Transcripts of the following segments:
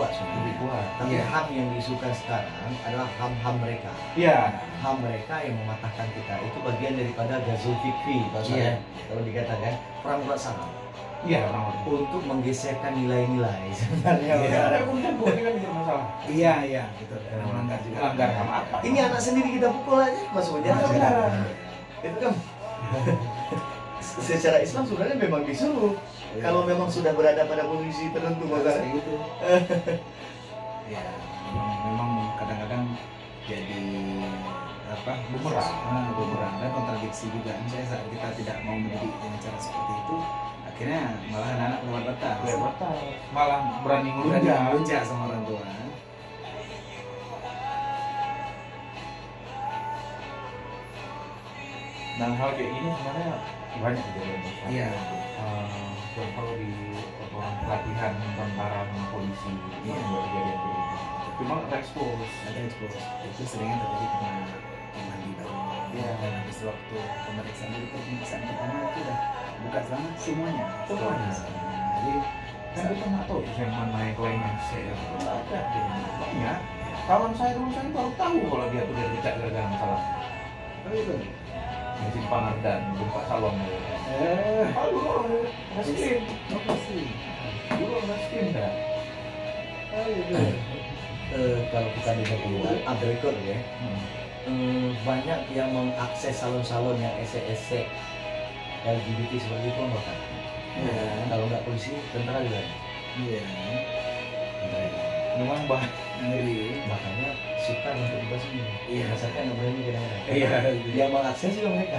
kuat sebenarnya. Lebih kuat. Tapi HAM yang diisukan sekarang adalah HAM mereka. Iya. HAM mereka yang mematahkan kita. Itu bagian daripada Ghazul Fikri, kalau dikatakan perang berat saraf. Iya, orang Untuk menggeserkan nilai-nilai sebenarnya. Ada kemudian ini kan bermasalah. Iya, betul. Melanggar juga. Melanggar HAM apa? Ini anak sendiri kita pukul aja masuk penjara. Itu kan secara Islam sebenarnya memang disuruh. Kalau memang sudah berada pada posisi tertentu bahkan gitu. Ya, memang kadang-kadang jadi bumerang dan kontradiksi juga. Misalnya saat kita tidak mau mendidik dengan cara seperti itu, akhirnya malah anak lewat batas. Malah berani ngelunjak sama orang tua. Dan hal kayak gini sebenarnya banyak kejadian. Iya. Kalau di pelatihan tentara dan polisi itu juga kejadian kayak gitu. Cuma ekspos. Itu seringnya terjadi karena mandi baru. Iya. Dan habis waktu pemeriksaan pertama itu udah buka selama semuanya. Jadi kan kita nggak tahu tuh yang mana yang klimax ya. Ada banyak. Kawan saya dulu saya baru tahu kalau dia tuh dari becak gara-gara masalah. Oh itu. Mesin panas dan gempa salon. Dulu orang miskin. Dulu orang miskin dah. kalau kita lihat dulu ada record ya. Banyak yang mengakses salon-salon yang esek-esek LGBT seperti itu bahkan. Kalau nggak polisi, tentara juga. Iya. Memang Makanya suka untuk dibasmi. Iya. Rasakan yang berani kadang-kadang. Iya. Yang mengakses juga mereka.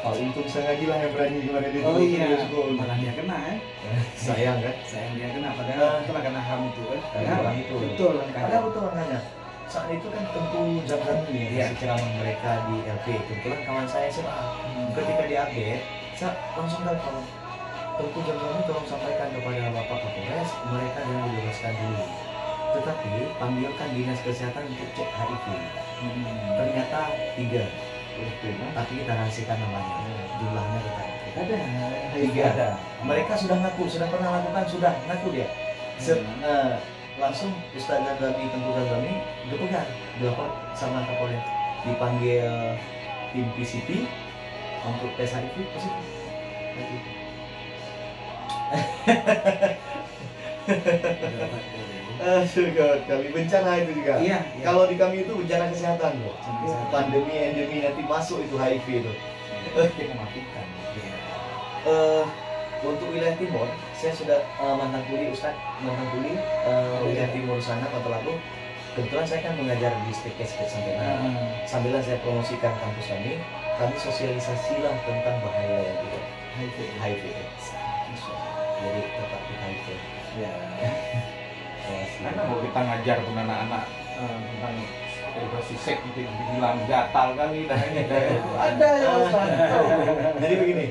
Oh, untung sengaja lah yang berani kemarin itu. Oh iya. Malah dia kena ya. Sayang kan? Sayang dia kena padahal itu kena HAM itu kan. Karena itu. Betul kan. Ada betul makanya. Saat itu kan tentu jam-jam ini ya, ceramah mereka di LP. Kebetulan kawan saya SMA. Ketika di update, saya langsung telepon. Tentu jam-jam ini tolong sampaikan kepada Bapak Kapolres, mereka jangan dibebaskan dulu. Tetapi panggilkan dinas kesehatan untuk cek HIV. Ternyata 3. Tapi kita rahasiakan namanya. Jumlahnya kita Ada. 3. Mereka sudah ngaku, sudah pernah lakukan, sudah ngaku dia. Langsung Ustaz Gandami, Tengku Gandami dipegang, dilapor sama Kapolres, dipanggil tim PCP untuk tes HIV positif. Kali bencana itu juga. Iya. Kalau di kami itu bencana kesehatan loh. Pandemi, endemi nanti masuk itu HIV itu. mematikan. Untuk wilayah timur, saya sudah mantan kuli wilayah timur sana Kota Labu. Kebetulan saya kan mengajar di STK sambilan saya promosikan kampus kami sosialisasilah tentang bahaya HIV. Jadi tetap HIV. Ya. Karena kalau kita ngajar pun anak-anak tentang edukasi seks itu dibilang gatal kali dan ini ada ya Ustaz. Jadi begini,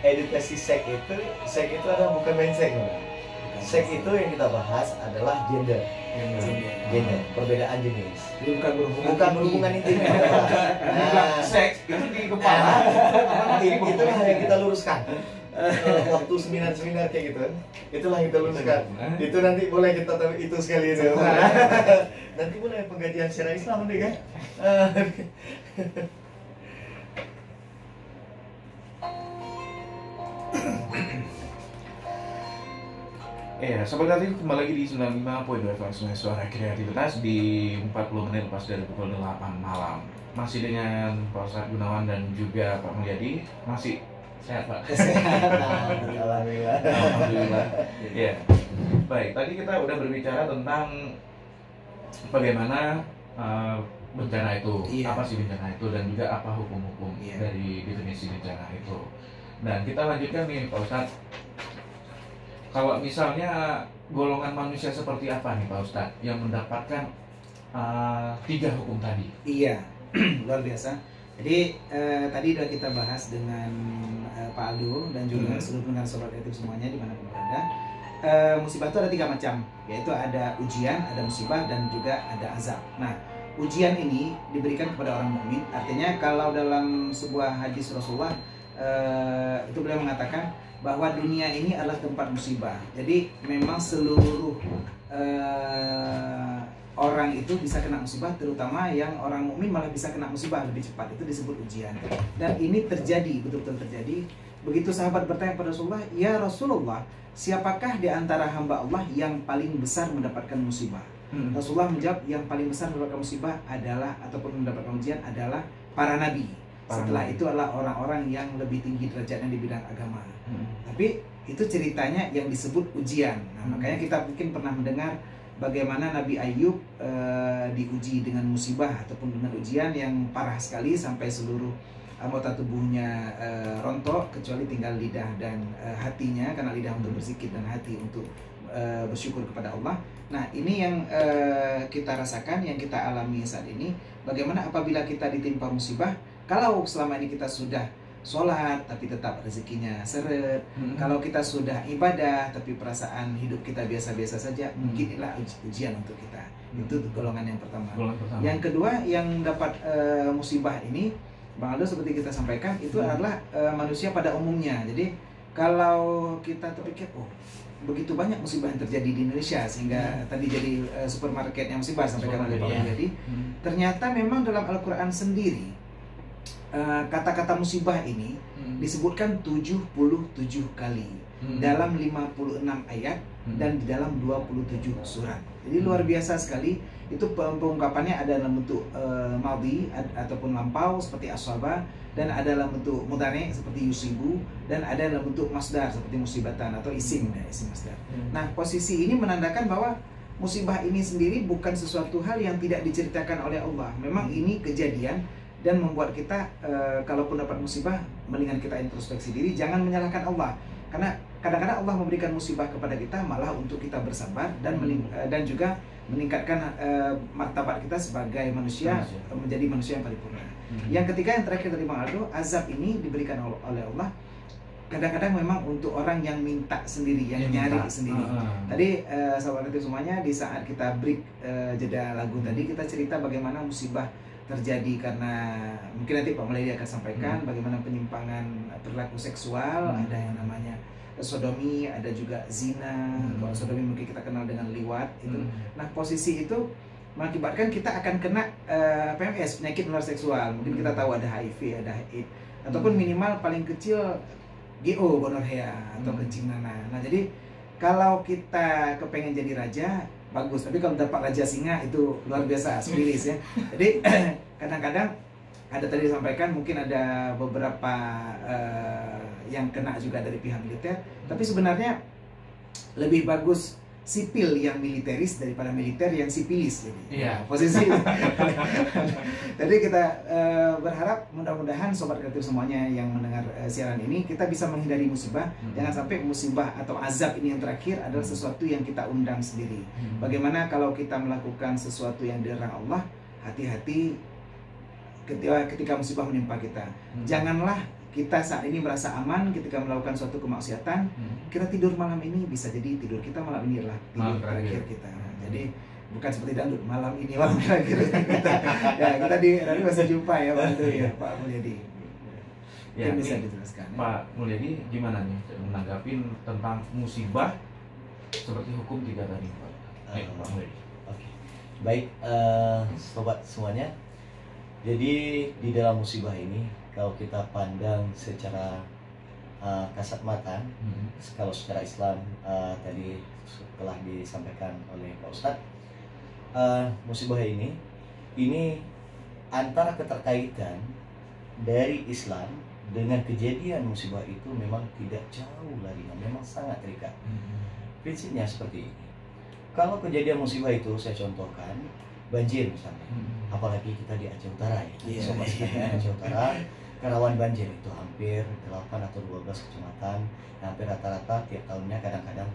edukasi seks itu adalah bukan main seks. Seks itu yang kita bahas adalah gender, perbedaan jenis. Bukan berhubungan intim. Seks itu di kepala. Itulah yang kita luruskan. Waktu seminar kayak gitu, itulah yang kita luruskan. Itu nanti boleh kita tahu itu sekali itu. Nanti boleh pengkajian secara Islam nanti kan. Ya, seperti tadi kembali lagi di 95.2 FM Suara Kreativitas di 40 menit lepas dari pukul 8 malam. Masih dengan Pak Ustadz Gunawan dan juga Pak Mulyadi. Masih sehat Pak? Alhamdulillah. Ya. Baik, tadi kita udah berbicara tentang bagaimana bencana itu, apa sih bencana itu, dan juga apa hukum-hukum dari definisi bencana itu. Dan kita lanjutkan nih Pak Ustadz. Kalau misalnya golongan manusia seperti apa nih Pak Ustadz yang mendapatkan 3 hukum tadi? Iya, luar biasa. Jadi tadi sudah kita bahas dengan Pak Aldo dan juga seluruh pendengar Sobat Kreatif semuanya dimanapun berada. Musibah itu ada 3 macam, yaitu ada ujian, ada musibah, dan juga ada azab. Nah, ujian ini diberikan kepada orang mukmin. Artinya kalau dalam sebuah hadis Rasulullah itu beliau mengatakan bahwa dunia ini adalah tempat musibah. Jadi memang seluruh orang itu bisa kena musibah, terutama yang orang mukmin malah bisa kena musibah lebih cepat. Itu disebut ujian. Dan ini terjadi, betul-betul terjadi. Begitu sahabat bertanya kepada Rasulullah, "Ya Rasulullah, siapakah di antara hamba Allah yang paling besar mendapatkan musibah?" Rasulullah menjawab, yang paling besar mendapatkan musibah adalah, ataupun mendapatkan ujian adalah para nabi. Setelah itu adalah orang-orang yang lebih tinggi derajatnya di bidang agama. Tapi itu ceritanya yang disebut ujian. Nah, makanya kita mungkin pernah mendengar bagaimana Nabi Ayub diuji dengan musibah ataupun dengan ujian yang parah sekali sampai seluruh anggota tubuhnya rontok kecuali tinggal lidah dan hatinya, karena lidah untuk berzikir dan hati untuk bersyukur kepada Allah. Nah, ini yang kita rasakan, yang kita alami saat ini. Bagaimana apabila kita ditimpa musibah? Kalau selama ini kita sudah sholat tapi tetap rezekinya seret, kalau kita sudah ibadah tapi perasaan hidup kita biasa-biasa saja, mungkin inilah ujian untuk kita. Itu golongan yang pertama. Yang kedua, yang dapat musibah ini, Bang Aldo, seperti kita sampaikan, itu adalah manusia pada umumnya. Jadi kalau kita terpikir, oh begitu banyak musibah yang terjadi di Indonesia sehingga tadi jadi supermarketnya musibah sampai oleh Pak Mulyadi. Ternyata memang dalam Al-Quran sendiri kata-kata musibah ini disebutkan 77 kali dalam 56 ayat dan di dalam 27 surat. Jadi luar biasa sekali. Itu pengungkapannya ada dalam bentuk madhi ataupun lampau seperti asaba, dan ada dalam bentuk mudhari seperti yusibu, dan ada dalam bentuk masdar seperti musibatan atau isim masdar. Nah, posisi ini menandakan bahwa musibah ini sendiri bukan sesuatu hal yang tidak diceritakan oleh Allah. Memang ini kejadian, dan membuat kita kalaupun dapat musibah, mendingan kita introspeksi diri, jangan menyalahkan Allah. Karena kadang-kadang Allah memberikan musibah kepada kita malah untuk kita bersabar dan juga meningkatkan martabat kita sebagai manusia menjadi manusia yang paripurna. Yang ketiga, yang terakhir dari Bang Aldo, azab ini diberikan oleh Allah kadang-kadang memang untuk orang yang minta sendiri, yang nyari sendiri. Tadi sahabat itu semuanya, di saat kita break jeda lagu tadi, kita cerita bagaimana musibah terjadi karena mungkin nanti Pak Mulyadi akan sampaikan bagaimana penyimpangan perilaku seksual, ada yang namanya sodomi, ada juga zina. Kalau sodomi mungkin kita kenal dengan liwat itu. Nah, posisi itu mengakibatkan kita akan kena PMS, penyakit menular seksual. Mungkin kita tahu ada HIV, ada AIDS, ataupun minimal paling kecil GO, gonorrhea atau kencing nanah. Nah, jadi kalau kita kepengen jadi raja, bagus, tapi kalau dapat raja singa itu luar biasa, spesialis ya. Jadi kadang-kadang ada tadi disampaikan mungkin ada beberapa yang kena juga dari pihak militer, tapi sebenarnya lebih bagus sipil yang militeris daripada militer yang sipilis. Jadi posisi. Jadi kita berharap mudah-mudahan sobat kreatif semuanya yang mendengar siaran ini, kita bisa menghindari musibah. Jangan sampai musibah atau azab ini yang terakhir adalah sesuatu yang kita undang sendiri. Bagaimana kalau kita melakukan sesuatu yang dilarang Allah, hati-hati ketika musibah menimpa kita. Janganlah kita saat ini merasa aman ketika melakukan suatu kemaksiatan. Kita tidur malam ini, bisa jadi tidur kita malam ini adalah tidur terakhir kita. Jadi bukan seperti dangdut, malam ini malam terakhir kita. Ya, kita di radio masih jumpa ya Pak Pak Mulyadi. Ya, bisa dijelaskan. Pak Mulyadi gimana nih menanggapi tentang musibah seperti hukum 3 tadi, Pak? Pak Mulyadi. Oke. Baik, sobat semuanya. Jadi di dalam musibah ini, kalau kita pandang secara kasat mata, kalau secara Islam tadi telah disampaikan oleh Pak Ustadz, musibah ini antara keterkaitan dari Islam dengan kejadian musibah itu memang tidak jauh lagi, memang sangat terikat. Prinsipnya seperti ini. Kalau kejadian musibah itu saya contohkan, banjir misalnya, apalagi kita di Aceh Utara ya, sobat sekalian, Aceh Utara rawan banjir itu hampir 8 atau 12 kecamatan, hampir rata-rata tiap tahunnya kadang-kadang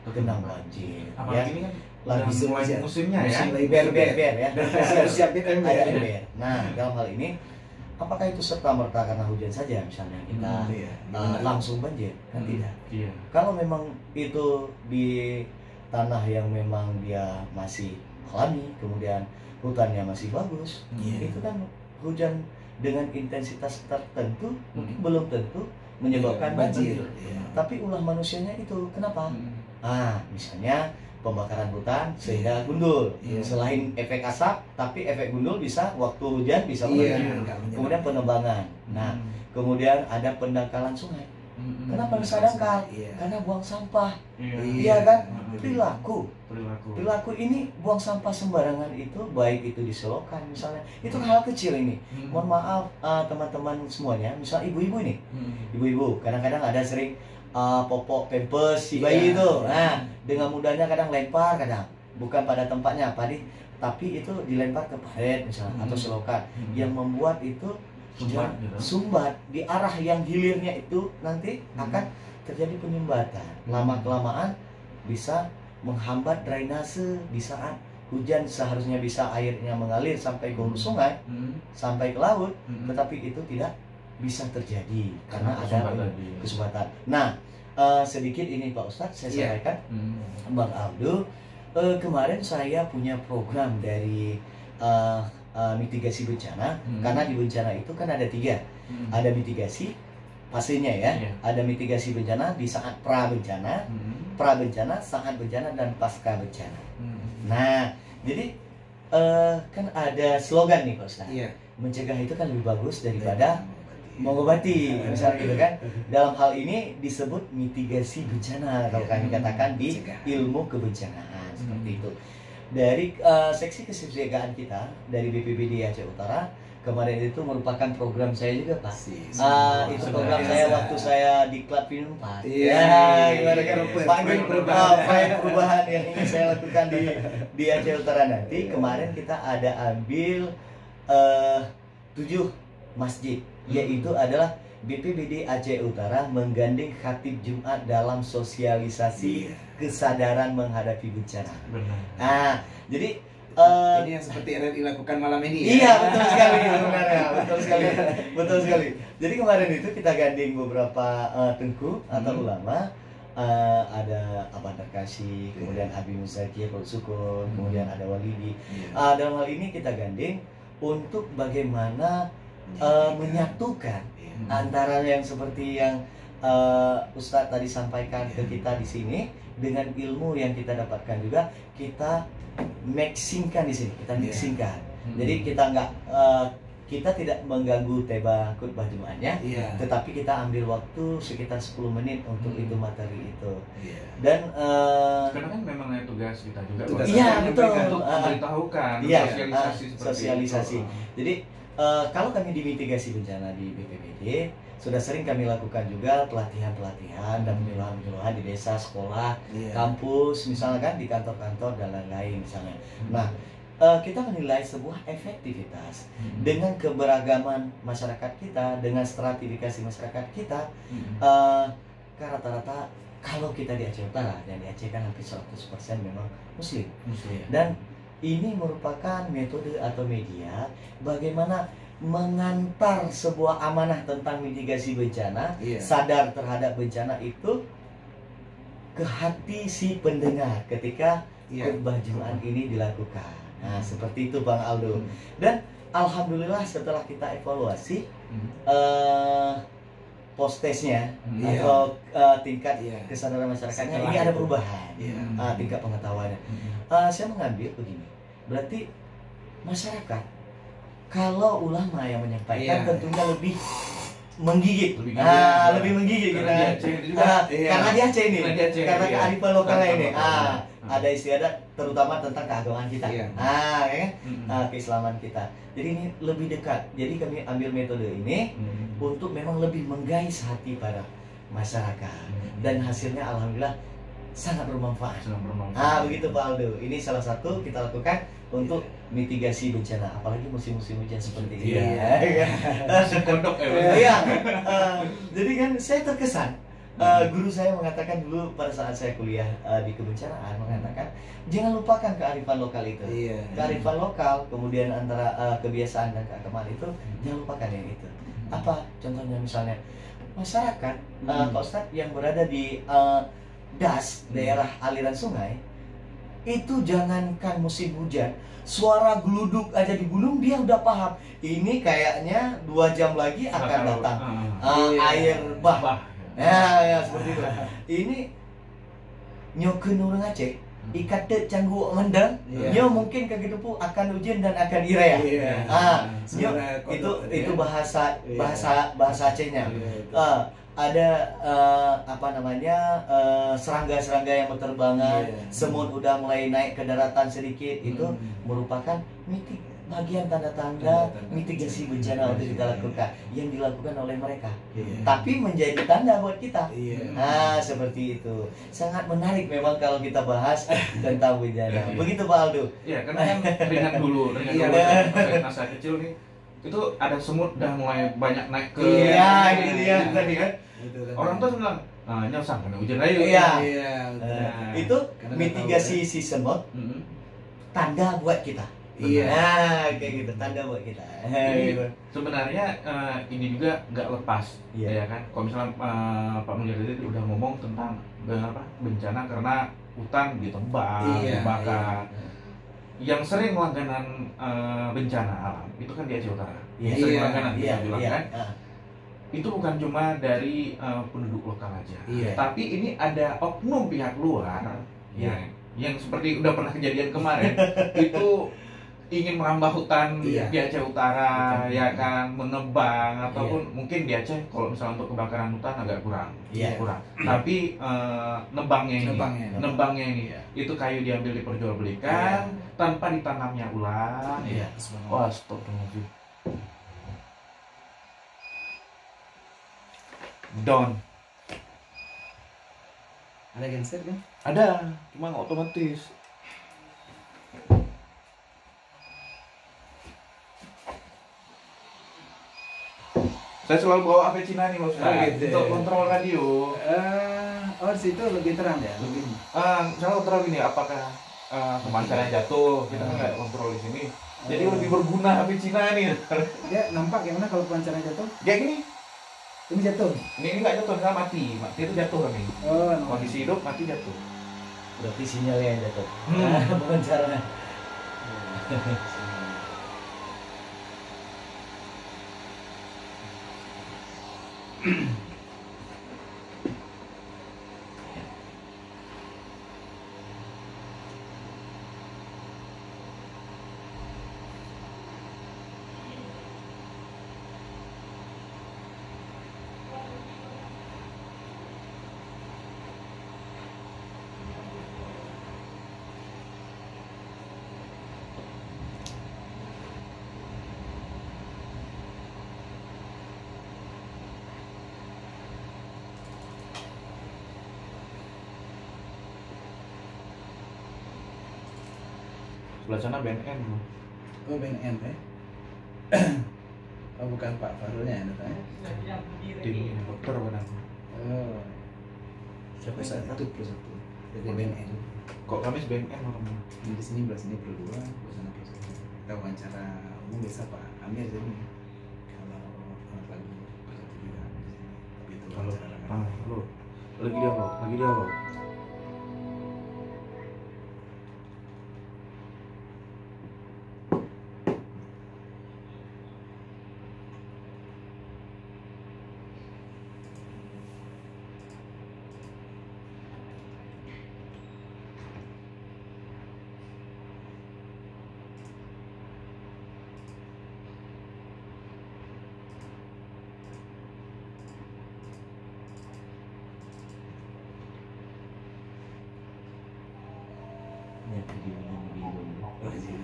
tergenang banjir. Apalagi ya, ini kan lagi musimnya ya, ber ya, Nah, dalam hal ini apakah itu serta-merta karena hujan saja misalnya kita langsung banjir? Kan tidak. Kalau memang itu di tanah yang memang dia masih alami, kemudian hutannya masih bagus, itu kan hujan dengan intensitas tertentu mungkin belum tentu menyebabkan banjir. Tapi ulah manusianya itu kenapa? Misalnya pembakaran hutan sehingga gundul. Selain efek asap, tapi efek gundul bisa waktu hujan bisa banjir. Kemudian penebangan. Nah, kemudian ada pendangkalan sungai. Kenapa bisa dangkal? Karena buang sampah. Iya kan? Perilaku ini buang sampah sembarangan itu, baik itu di selokan misalnya, itu hal kecil ini. Mohon maaf teman-teman semuanya, misal ibu-ibu nih, ibu-ibu kadang-kadang ada sering popok pampers si bayi itu, nah dengan mudahnya kadang lempar, kadang bukan pada tempatnya, tapi itu dilempar ke parit misalnya atau selokan, yang membuat itu sumbat di arah yang hilirnya itu nanti akan terjadi penyumbatan. Lama-kelamaan bisa menghambat drainase di saat hujan, seharusnya bisa airnya mengalir sampai ke hulu sungai, sampai ke laut, tetapi itu tidak bisa terjadi karena ada kesumbatan. Nah, sedikit ini Pak Ustadz saya sampaikan, Bang Aldo, kemarin saya punya program dari mitigasi bencana, karena di bencana itu kan ada 3, ada mitigasi pastinya ya, ada mitigasi bencana di saat pra-bencana, saat bencana, dan pasca bencana. Nah, jadi kan ada slogan nih Pak Ustadz, mencegah itu kan lebih bagus daripada mengobati, misalnya gitu kan. Dalam hal ini disebut mitigasi bencana kalau kami katakan di ilmu kebencanaan, seperti itu. Dari seksi kesiapsiagaan kita dari BPBD Aceh Utara kemarin itu merupakan program saya juga Pak. Itu program saya waktu saya di Klub Film 4. Gimana kan perubahan yang ingin saya lakukan di Aceh Utara nanti. Kemarin kita ada ambil 7 masjid, yaitu adalah BPBD Aceh Utara menggandeng khatib Jumat dalam sosialisasi kesadaran menghadapi bencana. Jadi ini yang seperti RRI lakukan malam ini. Iya, betul sekali, betul sekali. Jadi kemarin itu kita gandeng beberapa tengku atau ulama, ada Abah Terkasih, kemudian Abi Musakir, Syukur, kemudian ada Walidi. Dalam hal ini kita gandeng untuk bagaimana menyatukan antara yang seperti yang Ustadz tadi sampaikan ke kita di sini dengan ilmu yang kita dapatkan juga, kita mixingkan di sini, kita mixingkan. Jadi kita tidak mengganggu tema khutbah Jumatnya, tetapi kita ambil waktu sekitar 10 menit untuk itu materi itu. Dan karena kan memang tugas kita juga. Betul. Untuk memberitahukan, sosialisasi. Jadi kalau kami di mitigasi bencana di BPBD sudah sering kami lakukan juga pelatihan-pelatihan dan penyuluhan-penyuluhan di desa, sekolah, kampus, misalnya kan di kantor-kantor dan lain-lain misalnya. Nah, kita menilai sebuah efektivitas dengan keberagaman masyarakat kita, dengan stratifikasi masyarakat kita. Rata-rata kalau kita di Aceh Utara, dan di Aceh kan hampir 100% memang Muslim. Dan ini merupakan metode atau media bagaimana mengantar sebuah amanah tentang mitigasi bencana, sadar terhadap bencana itu ke hati si pendengar ketika khutbah Jumat ini dilakukan. Nah, seperti itu Bang Aldo. Dan alhamdulillah setelah kita evaluasi postesnya atau tingkat kesadaran masyarakatnya ini ada perubahan, tingkat pengetahuannya. Saya mengambil begini, berarti masyarakat kalau ulama yang menyampaikan tentunya lebih menggigit, lebih menggigit karena di Aceh ini, karena kearifan lokalnya ini, ada istiadat terutama tentang keagamaan kita, keislaman kita. Jadi ini lebih dekat. Jadi kami ambil metode ini untuk memang lebih menggais hati para masyarakat, dan hasilnya alhamdulillah sangat bermanfaat. Begitu Pak Aldo. Ini salah satu kita lakukan untuk mitigasi bencana, apalagi musim-musim hujan seperti ini. Jadi kan saya terkesan, guru saya mengatakan dulu pada saat saya kuliah di kebencanaan, mengatakan jangan lupakan kearifan lokal itu. Kearifan lokal, kemudian antara kebiasaan dan keagamaan itu, jangan lupakan yang itu. Apa contohnya? Misalnya masyarakat Pak Ustadz yang berada di daerah aliran sungai, itu jangankan musim hujan, suara geluduk aja di gunung dia udah paham. Ini kayaknya 2 jam lagi akan datang air bah. Ya, seperti itu. Ini nyokeun urang Aceh, ikate canggu mendang, nyo mungkin kayak gitu pun akan hujan dan akan ire ya. Itu bahasa Acehnya. Ada apa namanya serangga-serangga yang berterbangan, semut udah mulai naik ke daratan sedikit, itu merupakan bagian tanda-tanda mitigasi bencana untuk kita lakukan yang dilakukan oleh mereka, tapi menjadi tanda buat kita. Nah, seperti itu. Sangat menarik memang kalau kita bahas tentang bencana. Begitu Pak Aldo. Iya, karena kan ringan dulu masa kecil nih. Itu ada semut udah mulai banyak naik ke itu dia tadi kan. Orang tuh bilang, nyosang karena hujan aja. Itu mitigasi si semut, tanda buat kita. Kayak gitu, tanda buat kita. Sebenarnya ini juga nggak lepas, ya kan? Kalau misalnya Pak Mulyadi itu udah ngomong tentang bencana karena hutan ditebang, dibakar. Yang sering langganan bencana alam itu kan di Aceh Utara. Sering langganan bilang kan. Itu bukan cuma dari penduduk lokal aja, tapi ini ada oknum pihak luar yang seperti udah pernah kejadian kemarin itu ingin merambah hutan di Aceh Utara, ya kan, menebang ataupun mungkin di Aceh kalau misalnya untuk kebakaran hutan agak kurang. Tapi nebangnya ini itu kayu diambil diperjualbelikan tanpa ditanamnya ulang. Wah, stop dong. Down. Ada genset kan? Ada, cuma nggak otomatis. Saya selalu bawa HP Cina nih Mas, untuk kontrol radio. Di situ lebih terang ya, lebih. Misalnya kontrol gini, apakah pemancarnya jatuh, kita kan nggak kontrol di sini. Jadi lebih berguna HP Cina nih. Ya nampak gimana kalau pemancarnya jatuh? Kayak gini. Ini jatuh. Ini nggak jatuh, misalnya mati itu jatuh kan nih. Kondisi hidup mati jatuh. Berarti sinyalnya yang jatuh. Bukan caranya. Sebelah sana BNN bro. Oh BNN ya? Oh bukan Pak Farulnya ya datanya? Tim dokter benar. Oh. Siapa satu plus satu dari BNN. Kok kami BNN orang? Di sini belas ini per 2, belas sana per 1. Kita wawancara umum biasa Pak Amir jadi kalau lagi per 1 juga di sini. Tapi itu wawancara halo. Lagi dia lo.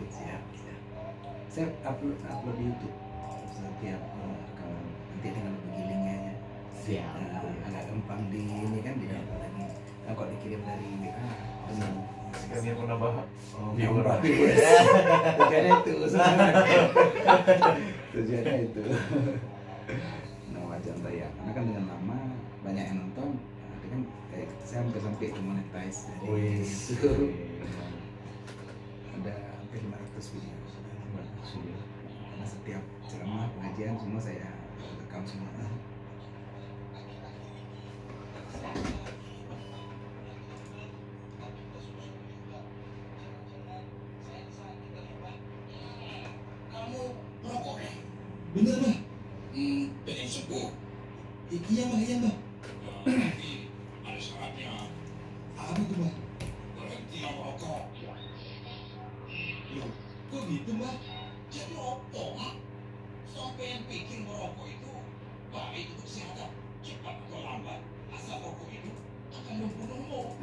Siap. Saya upload di YouTube setiap rekaman nanti dengan begilingnya aja. Siap. Agak gampang di ini kan di download lagi. Nah, kalau dikirim dari WA Kami pernah bahas. Tujuannya itu tujuannya itu. Nah wajar tayang karena kan dengan lama banyak yang nonton. Nanti kan kayak saya hampir sampai ke monetize dari itu. Ada hampir 500 video. Karena setiap ceramah pengajian semua saya rekam semua. Bener mah? Pengen sembuh. Iya mah, iya mah. Tapi ada syaratnya. Apa tuh mah? Berhenti merokok. Loh, kok gitu mah? Jadi opo mah? Sampai yang pikir merokok itu baik untuk kesehatan. Cepat atau lambat, asal rokok itu akan membunuhmu.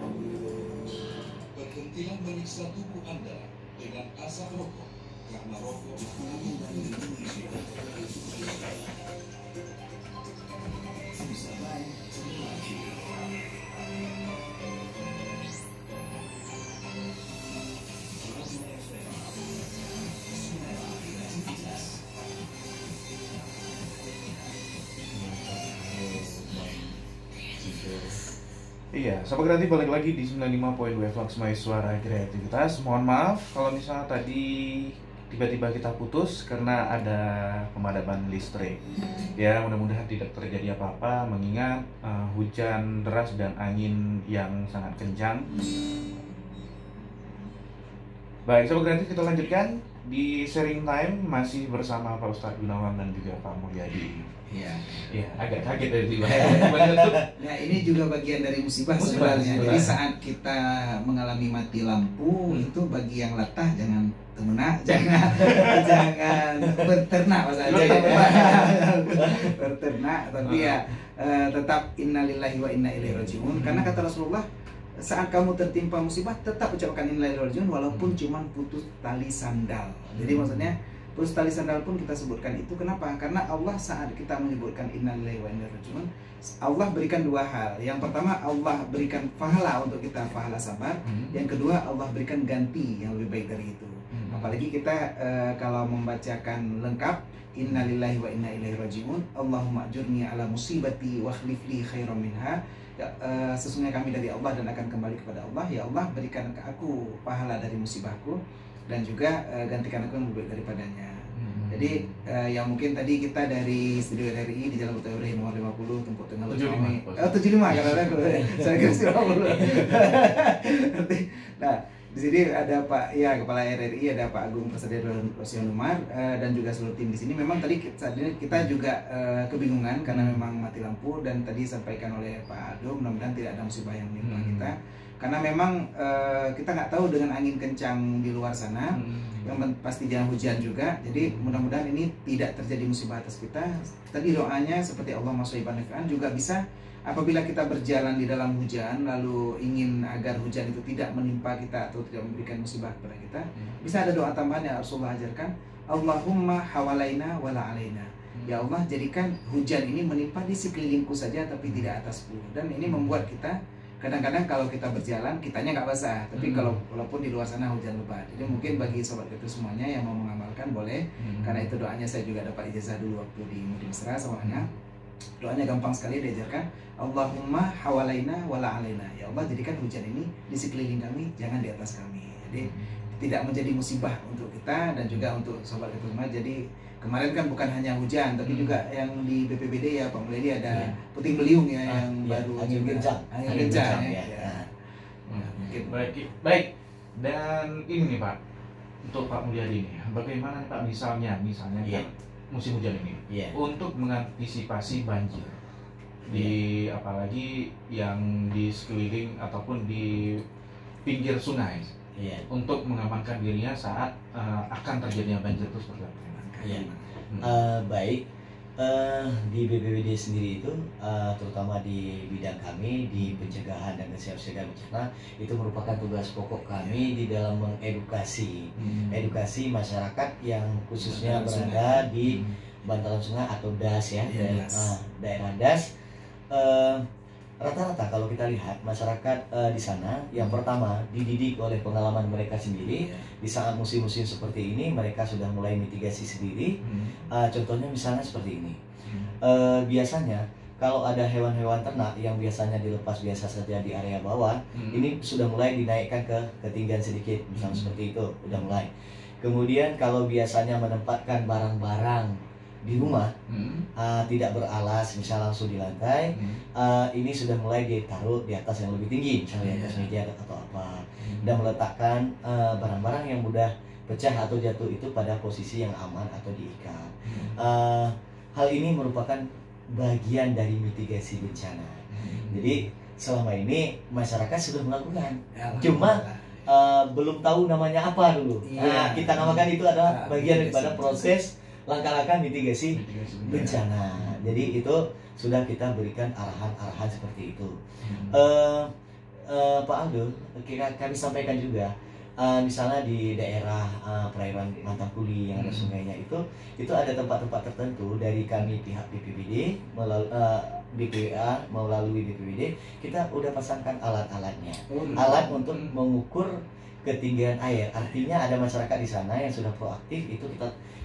Berhentilah menyiksa tubuh Anda dengan asap rokok, karena rokok mengandung Indonesia. Iya, Sobat Kreatif balik lagi di 95.2 Flux My Suara Kreativitas. Mohon maaf kalau misalnya tadi tiba-tiba kita putus karena ada pemadaman listrik. Ya, mudah-mudahan tidak terjadi apa-apa mengingat hujan deras dan angin yang sangat kencang. Baik, Sobat Kreatif, kita lanjutkan di sharing time masih bersama Pak Ustadz Gunawan dan juga Pak Mulyadi. Iya, agak kaget dari tiba. Nah, ini juga bagian dari musibah sebenarnya. Jadi saat kita mengalami mati lampu itu bagi yang latah jangan temenak, jangan berternak maksudnya. Berternak, tapi ya tetap innalillahi wa inna ilaihi rajiun. Karena kata Rasulullah, saat kamu tertimpa musibah tetap ucapkan innalillahi wa inna ilaihi rajiun walaupun cuma putus tali sandal. Jadi maksudnya putus tali sandal pun kita sebutkan itu. Kenapa? Karena Allah saat kita menyebutkan innalillahi wa inna ilaihi rajiun, Allah berikan dua hal. Yang pertama, Allah berikan pahala untuk kita, pahala sabar. Yang kedua, Allah berikan ganti yang lebih baik dari itu. Apalagi kita kalau membacakan lengkap innalillahi wa inna ilaihi rajiun, Allahumma ajurni ala musibati wa khlifli khairan minha. Sesungguhnya kami dari Allah dan akan kembali kepada Allah. Ya Allah, berikan ke aku pahala dari musibahku dan juga gantikan aku yang lebih baik daripadanya. Jadi yang mungkin tadi kita dari studio RRI di Jalan Utara Ibrahim nomor 50 tempat tengah 75 karena aku saya kira 50. Nah, di sini ada Pak Kepala RRI, ada Pak Agung Prasetya Rosian Umar dan juga seluruh tim di sini. Memang tadi kita juga kebingungan karena memang mati lampu dan tadi disampaikan oleh Pak Ado, mudah-mudahan tidak ada musibah yang menimpa kita. Karena memang kita nggak tahu dengan angin kencang di luar sana, yang pasti jangan hujan juga. Jadi mudah-mudahan ini tidak terjadi musibah atas kita. Tadi doanya seperti Allah masyiban juga bisa apabila kita berjalan di dalam hujan lalu ingin agar hujan itu tidak menimpa kita atau tidak memberikan musibah kepada kita, bisa ada doa tambahan yang Rasulullah ajarkan, Allahumma hawalaina wala alaina. Ya Allah, jadikan hujan ini menimpa di sekelilingku saja tapi tidak atasku. Dan ini membuat kita kadang-kadang kalau kita berjalan kitanya nggak basah, tapi walaupun di luar sana hujan lebat. Jadi mungkin bagi sobat itu semuanya yang mau mengamalkan boleh, karena itu doanya saya juga dapat ijazah dulu waktu di Mudi Mesra sama anak. Doanya gampang sekali diajarkan, Allahumma hawalaina wala alaina. Ya Allah, jadikan hujan ini di sekeliling kami, jangan di atas kami. Jadi tidak menjadi musibah untuk kita dan juga untuk sobat itu semua. Jadi kemarin kan bukan hanya hujan, tapi juga yang di BPBD ya Pak Mulyadi ada puting beliung ya yang baru angin kencang. Baik. Dan ini nih Pak, untuk Pak Mulyadi nih, bagaimana Pak misalnya musim hujan ini untuk mengantisipasi banjir di apalagi yang di sekeliling ataupun di pinggir sungai untuk mengamankan dirinya saat akan terjadinya banjir itu seperti apa? Baik, di BPBD sendiri itu terutama di bidang kami di pencegahan dan kesiapsiagaan bencana itu merupakan tugas pokok kami di dalam mengedukasi masyarakat yang khususnya berada di bantaran sungai atau DAS ya, daerah DAS. Rata-rata kalau kita lihat masyarakat di sana yang pertama dididik oleh pengalaman mereka sendiri. Di saat musim-musim seperti ini mereka sudah mulai mitigasi sendiri. Contohnya misalnya seperti ini. Biasanya kalau ada hewan-hewan ternak yang biasanya dilepas biasa saja di area bawah, ini sudah mulai dinaikkan ke ketinggian sedikit, misalnya seperti itu, udah mulai. Kemudian kalau biasanya menempatkan barang-barang di rumah tidak beralas, misalnya langsung di lantai, ini sudah mulai ditaruh di atas yang lebih tinggi, misalnya di atas meja atau apa, dan meletakkan barang-barang yang mudah pecah atau jatuh itu pada posisi yang aman atau diikat. Hal ini merupakan bagian dari mitigasi bencana. Jadi selama ini masyarakat sudah melakukan, cuma belum tahu namanya apa dulu. Nah, kita namakan itu adalah bagian daripada proses langkah-langkah mitigasi bencana. Jadi itu sudah kita berikan arahan-arahan seperti itu. Pak Aldo, kami sampaikan juga, misalnya di daerah perairan Mantapuli yang ada sungainya itu ada tempat-tempat tertentu dari kami pihak BPBD melalui BPWA melalui BPBD kita udah pasangkan alat-alatnya, alat untuk mengukur ketinggian air. Artinya ada masyarakat di sana yang sudah proaktif, itu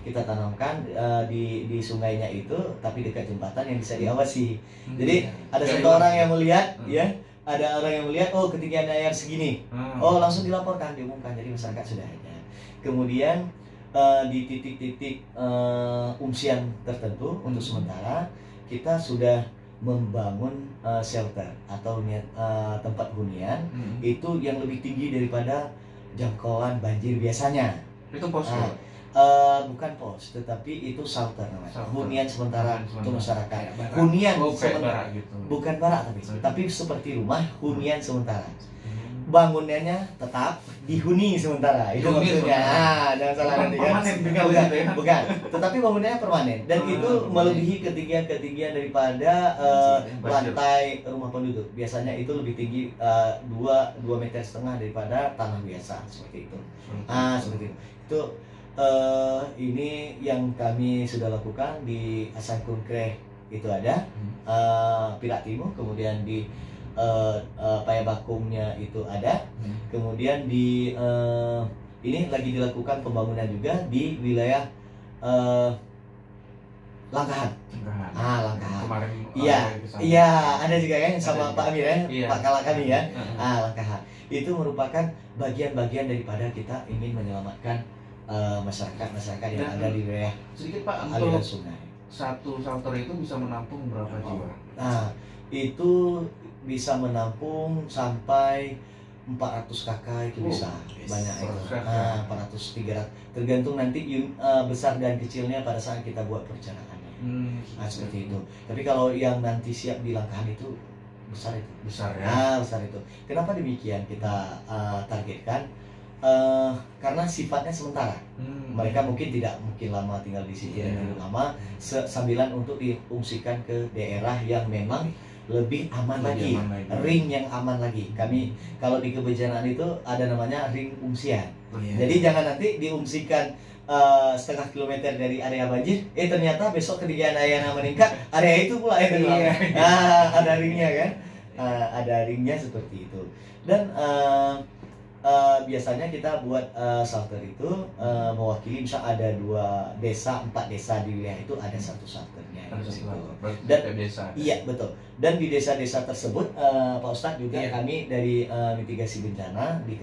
kita tanamkan di sungainya itu, tapi dekat jembatan yang bisa diawasi. Jadi ada satu orang yang melihat, ya, ada orang yang melihat, oh ketinggian air segini, oh langsung dilaporkan, diumumkan, jadi masyarakat sudah ada. Kemudian di titik-titik ungsian tertentu untuk sementara kita sudah membangun shelter atau tempat hunian itu yang lebih tinggi daripada jangkauan banjir biasanya. Itu pos? Bukan pos, tetapi itu shelter namanya. Hunian sementara untuk masyarakat. Hunian sementara gitu. Bukan barak tapi seperti rumah hunian sementara. Bangunannya tetap dihuni sementara. Itu maksudnya. Jangan salah nanti ya. Bukan. Tetapi bangunannya permanen dan itu melebihi ketinggian daripada lantai rumah penduduk. Biasanya itu lebih tinggi 2,5 meter daripada tanah biasa, seperti itu. Seperti itu. Itu ini yang kami sudah lakukan di Asangkunkreh itu ada, Pirak Timur, kemudian di Payabakumnya itu ada, kemudian di ini lagi dilakukan pembangunan juga di wilayah Langkahan. Langkahan. Iya, ada juga kan sama Pak Amir ya, Pak Kala kami ya. Langkahan. Itu merupakan bagian-bagian daripada kita ingin menyelamatkan masyarakat yang ada di wilayah sedikit Pak, aliran sungai. Satu shelter itu bisa menampung berapa jiwa? Nah, itu bisa menampung sampai 400 kakak itu bisa banyak itu. 400 300 tergantung nanti besar dan kecilnya pada saat kita buat perencanaannya. Seperti itu. Tapi kalau yang nanti siap di Langkahan itu besar itu. Besar ya. Besar itu. Kenapa demikian kita targetkan? Karena sifatnya sementara. Mereka mungkin lama tinggal di sini dan hidup lama, sambilan untuk diungsikan ke daerah yang memang lebih aman lagi, ring yang aman lagi. Kami kalau di kebencanaan itu ada namanya ring ungsian. Jadi jangan nanti diungsikan setengah kilometer dari area banjir, ternyata besok ketinggian airnya meningkat, area itu pula yang tenggelam. Ada ringnya kan, ada ringnya seperti itu. Dan biasanya kita buat shelter itu mewakili, misal ada 4 desa di wilayah itu ada satu shelternya. Dan desa. Iya betul. Dan di desa-desa tersebut Pak Ustadz juga kami dari mitigasi bencana di